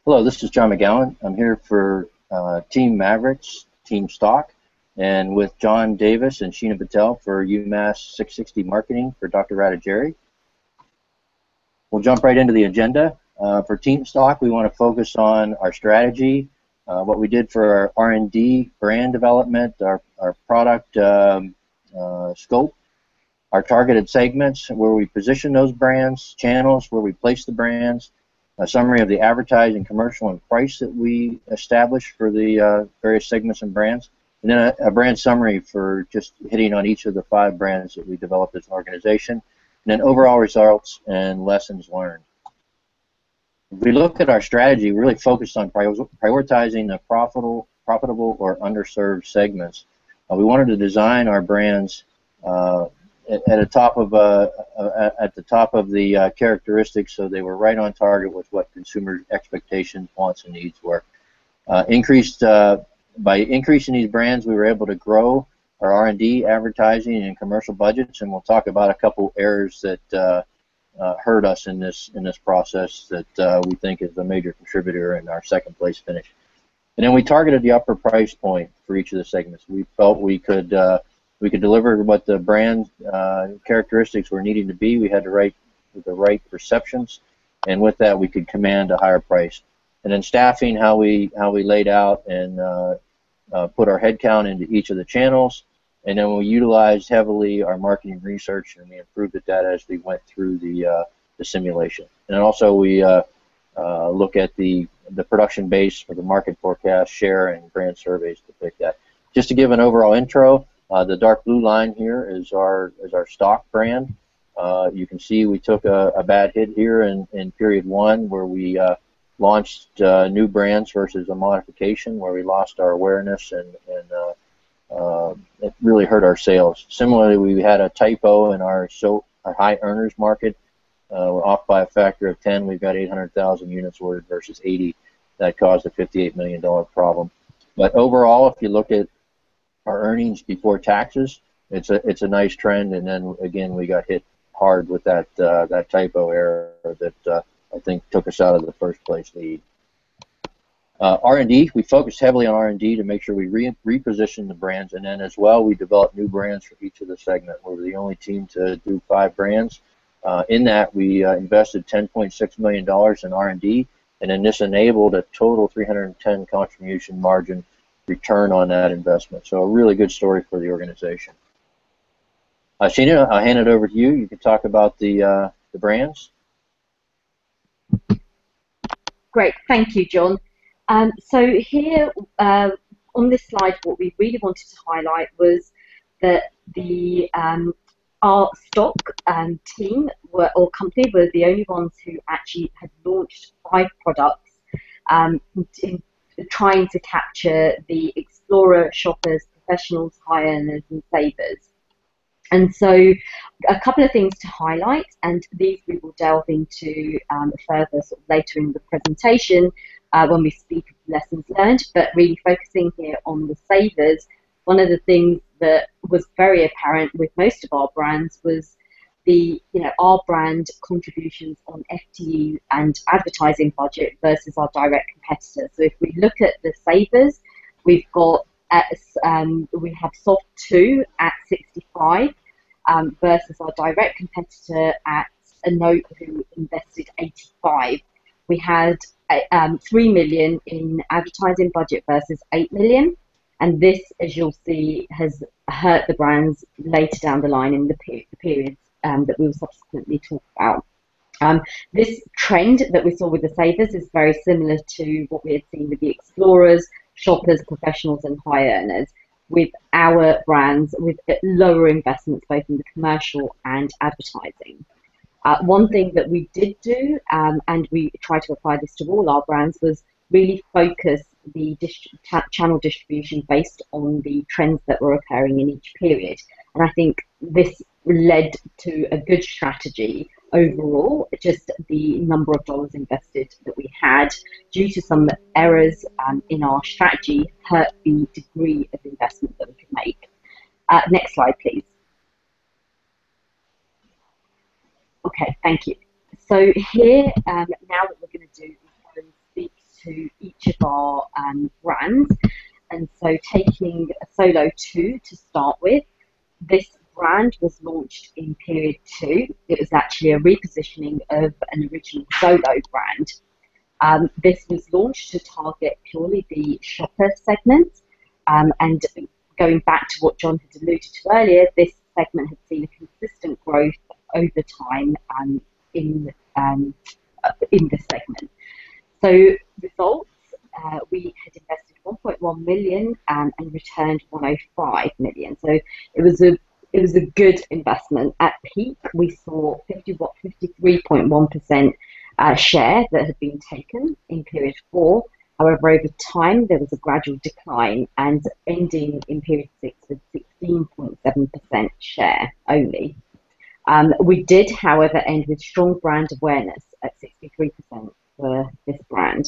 Hello, this is John McGowan. I'm here for Team Mavericks, Team Stock, and with John Davis and Sheena Patel for UMass 660 Marketing for Dr. Radajeri. We'll jump right into the agenda. For Team Stock, we want to focus on our strategy, what we did for our R&D, brand development, our product scope, our targeted segments, where we position those brands, channels, where we place the brands, a summary of the advertising, commercial, and price that we established for the various segments and brands, and then a brand summary for just hitting on each of the 5 brands that we developed as an organization, and then overall results and lessons learned. If we look at our strategy, we really focused on prioritizing the profitable or underserved segments. We wanted to design our brands at the top of the characteristics, so they were right on target with what consumer expectations, wants, and needs were. By increasing these brands, we were able to grow our R&D, advertising, and commercial budgets, and we'll talk about a couple errors that hurt us in this process that we think is a major contributor in our second place finish. And then we targeted the upper price point for each of the segments. We felt we could deliver what the brand characteristics were needing to be. We had the right perceptions, and with that we could command a higher price. And then staffing, how we laid out and put our headcount into each of the channels, and then we utilized heavily our marketing research, and we improved the data as we went through the simulation. And then also we look at the production base for the market forecast, share, and brand surveys to pick that. Just to give an overall intro. The dark blue line here is our stock brand. You can see we took a bad hit here in period 1, where we launched new brands versus a modification, where we lost our awareness and it really hurt our sales. Similarly, we had a typo in our high earners market. We're off by a factor of 10. We've got 800,000 units ordered versus 80. That caused a $58 million problem. But overall, if you look at our earnings before taxes, it's a nice trend, and then again we got hit hard with that typo error that I think took us out of the first place lead. R&D, we focused heavily on R&D to make sure we reposition the brands, and then as well we developed new brands for each of the segment. We were the only team to do 5 brands. In that we invested $10.6 million in R&D, and then this enabled a total 310 contribution margin return on that investment. So a really good story for the organization. Sheena, I'll hand it over to you. You can talk about the brands. Great, thank you, John. So here on this slide, what we really wanted to highlight was that our stock team or company were the only ones who actually had launched 5 products in trying to capture the explorer, shoppers, professionals, high earners, and savers. And so a couple of things to highlight, and these we will delve into further sort of later in the presentation when we speak of lessons learned, but really focusing here on the savers. One of the things that was very apparent with most of our brands was our brand contributions on FTE and advertising budget versus our direct competitors. So if we look at the savers, we have Soft 2 at 65 versus our direct competitor at a Note who invested 85. We had 3 million in advertising budget versus 8 million. And this, as you'll see, has hurt the brands later down the line in the periods that we will subsequently talk about. This trend that we saw with the savers is very similar to what we had seen with the explorers, shoppers, professionals, and high earners, with our brands with lower investments both in the commercial and advertising. One thing that we did do, and we try to apply this to all our brands, was really focus the channel distribution based on the trends that were occurring in each period. And I think this led to a good strategy overall. Just the number of dollars invested that we had due to some errors in our strategy hurt the degree of investment that we could make. Next slide, please. Okay, thank you. So here, now what we're going to do is go and speak to each of our brands. And so taking Solo 2 to start with, this brand was launched in period 2. It was actually a repositioning of an original Solo brand. This was launched to target purely the shopper segment. And going back to what John had alluded to earlier, this segment had seen a consistent growth over time in this segment. So results, we had invested 1.1 million and returned 105 million. So it was a good investment. At peak, we saw 53.1% share that had been taken in period 4. However, over time, there was a gradual decline, and ending in period 6 with 16.7% share only. We did, however, end with strong brand awareness at 63% for this brand.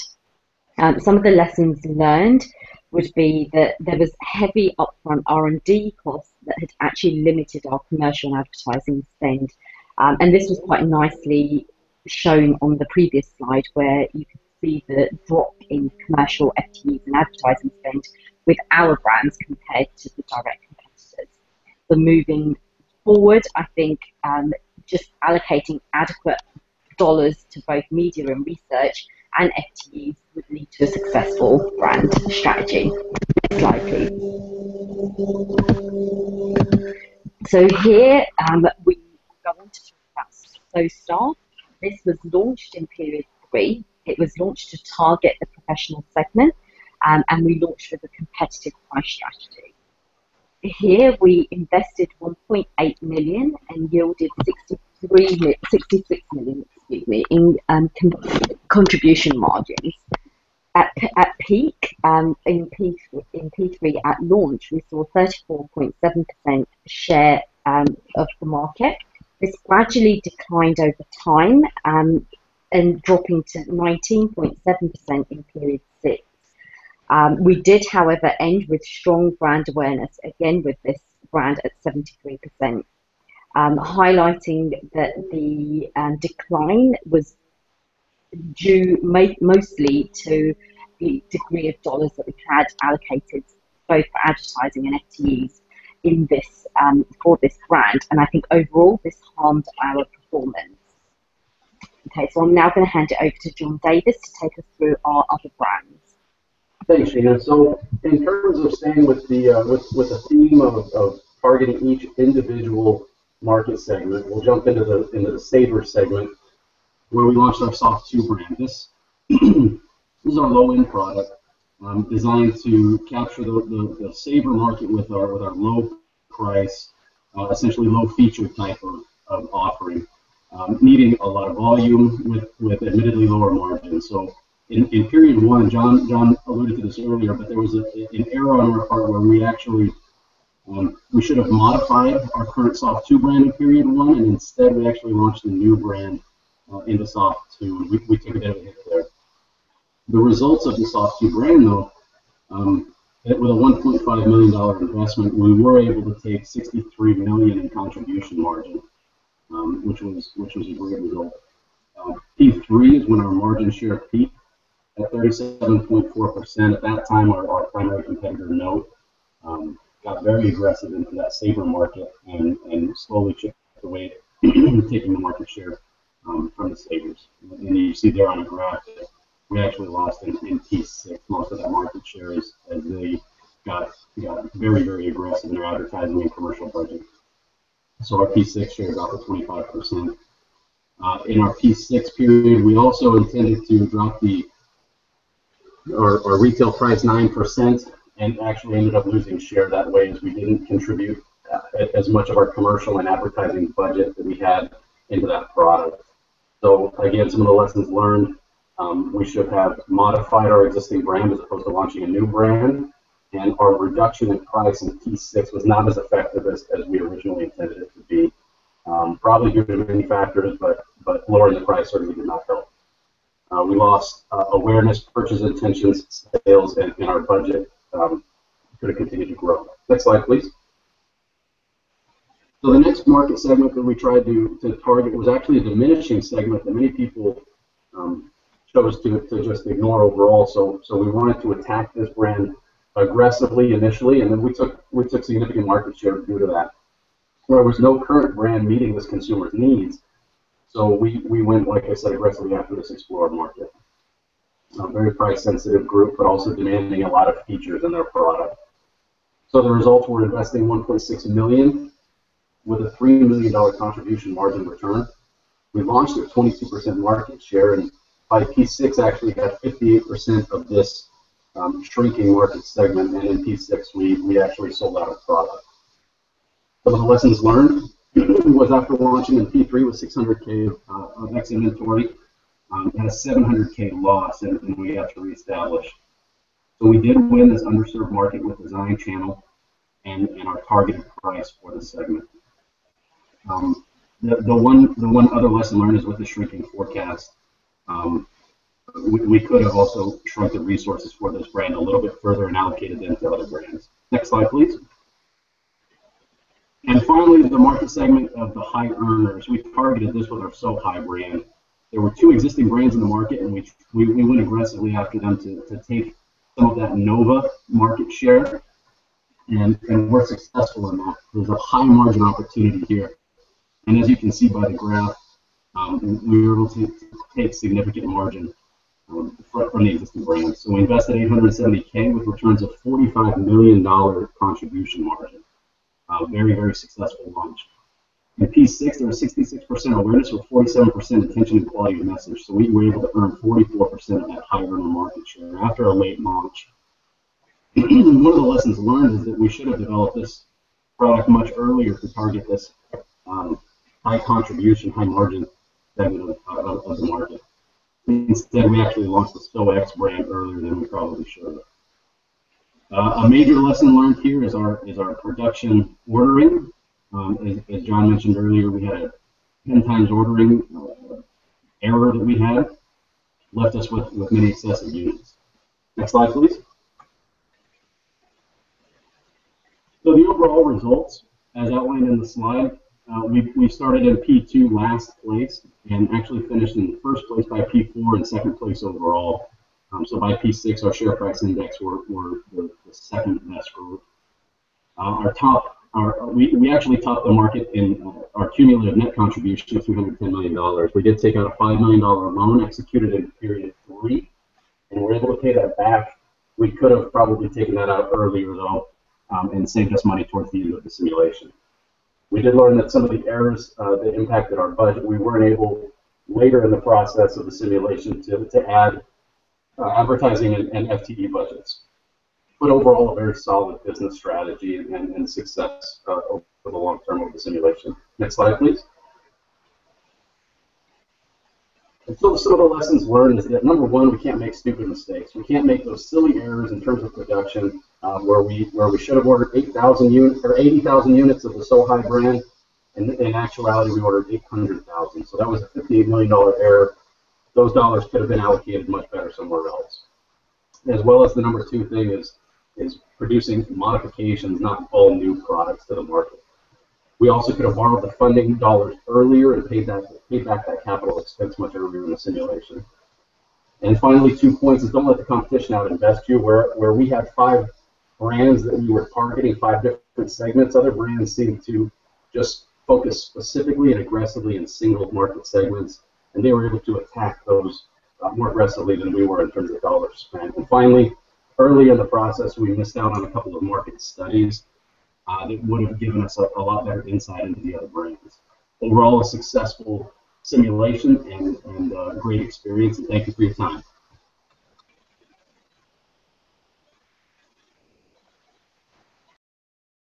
Some of the lessons learned would be that there was heavy upfront R&D costs that had actually limited our commercial and advertising spend. And this was quite nicely shown on the previous slide, where you could see the drop in commercial FTEs and advertising spend with our brands compared to the direct competitors. So moving forward, I think just allocating adequate dollars to both media and research and FTEs would lead to a successful brand strategy. Next slide, please. So here we go on to talk about So Star. This was launched in period 3. It was launched to target the professional segment, and we launched with a competitive price strategy. Here we invested 1.8 million and yielded 66 million, in contribution margins. At peak, in P3 at launch, we saw 34.7% share of the market. This gradually declined over time and dropping to 19.7% in period 6. We did, however, end with strong brand awareness, again with this brand at 73%, highlighting that the decline was due mostly to the degree of dollars that we had allocated both for advertising and FTEs in this for this brand, and I think overall this harmed our performance. Okay, so I'm now going to hand it over to John Davis to take us through our other brands. Thanks, Sheena. So, in terms of staying with the theme of targeting each individual market segment, we'll jump into the Sabre segment, where we launched our Soft 2 brand. This is our low-end product designed to capture the Sabre market with our low price, essentially low feature type of offering, needing a lot of volume with admittedly lower margins. So in period 1, John alluded to this earlier, but there was an error on our part where we actually we should have modified our current Soft 2 brand in period 1, and instead we actually launched a new brand into Soft 2. We took a bit of a hit there. The results of the Soft 2 brand, though, with a $1.5 million investment, we were able to take $63 million in contribution margin, which was a great result. P3 is when our margin share peaked at 37.4%. At that time, our primary competitor, Note, got very aggressive into that Sabre market and slowly chipped away, taking the market share from the Sabres. And you see there on the graph that we actually lost in P6 most of that market share as they got very, very aggressive in their advertising and commercial budget. So our P6 share got to 25%. In our P6 period, we also intended to drop our retail price 9%, and actually ended up losing share that way, as we didn't contribute as much of our commercial and advertising budget that we had into that product. So again, some of the lessons learned, we should have modified our existing brand as opposed to launching a new brand, and our reduction in price in P6 was not as effective as we originally intended it to be. Probably due to many factors, but lowering the price certainly did not help. We lost awareness, purchase intentions, sales, and our budget could have continued to grow. Next slide, please. So the next market segment that we tried to target was actually a diminishing segment that many people chose to just ignore overall. So we wanted to attack this brand aggressively initially, and then we took significant market share due to that. There was no current brand meeting this consumer's needs, so we went, like I said, aggressively after this explorer market. A very price-sensitive group, but also demanding a lot of features in their product. So the results were investing $1.6 million with a $3 million contribution margin return. We launched at 22% market share, and by P6 actually had 58% of this shrinking market segment, and in P6 we actually sold out of product. Some of the lessons learned was after launching in P3 with 600K of X inventory, and a 700K loss, and we had to reestablish. So we did win this underserved market with design channel and our targeted price for the segment. The one other lesson learned is with the shrinking forecast. We could have also shrunk the resources for this brand a little bit further and allocated them to other brands. Next slide, please. And finally, the market segment of the high earners. We targeted this with our So High brand. There were 2 existing brands in the market, and we went aggressively after them to take some of that Nova market share, and we're successful in that. There's a high margin opportunity here. And as you can see by the graph, we were able to take significant margin from the existing brands. So we invested $870K with returns of $45 million contribution margin. Very, very successful launch. In P6, there was 66% awareness with 47% attention and quality of message. So we were able to earn 44% of that high earner market share after a late launch. One of the lessons learned is that we should have developed this product much earlier to target this high contribution, high margin segment of the market. Instead, we actually launched the SoX brand earlier than we probably should have. A major lesson learned here is our production ordering. As John mentioned earlier, we had a 10 times ordering error that we had, left us with many excessive units. Next slide, please. So the overall results, as outlined in the slide, we started in P2 last place and actually finished in first place by P4 and second place overall. So by P6, our share price index were the second best group. We actually topped the market in our cumulative net contribution of $310 million. We did take out a $5 million loan executed in period 3, and we're able to pay that back. We could have probably taken that out earlier, though, and saved us money towards the end of the simulation. We did learn that some of the errors that impacted our budget, we weren't able later in the process of the simulation to add advertising and FTE budgets. But overall, a very solid business strategy and success over the long term of the simulation. Next slide, please. And so some of the lessons learned is that, number one, we can't make stupid mistakes. We can't make those silly errors in terms of production where we should have ordered 8,000 units or 80,000 units of the So High brand, and in actuality, we ordered 800,000. So that was a $58 million error. Those dollars could have been allocated much better somewhere else. As well as the number 2 thing is producing modifications, not all new products to the market. We also could have borrowed the funding dollars earlier and paid back that capital expense much earlier in the simulation. And finally, 2 points is don't let the competition out-invest you. Where we had 5 brands that we were targeting, 5 different segments, other brands seemed to just focus specifically and aggressively in single market segments, and they were able to attack those more aggressively than we were in terms of dollars spent. And finally, early in the process, we missed out on a couple of market studies that would have given us a lot better insight into the other brands. Overall, a successful simulation and great experience, and thank you for your time.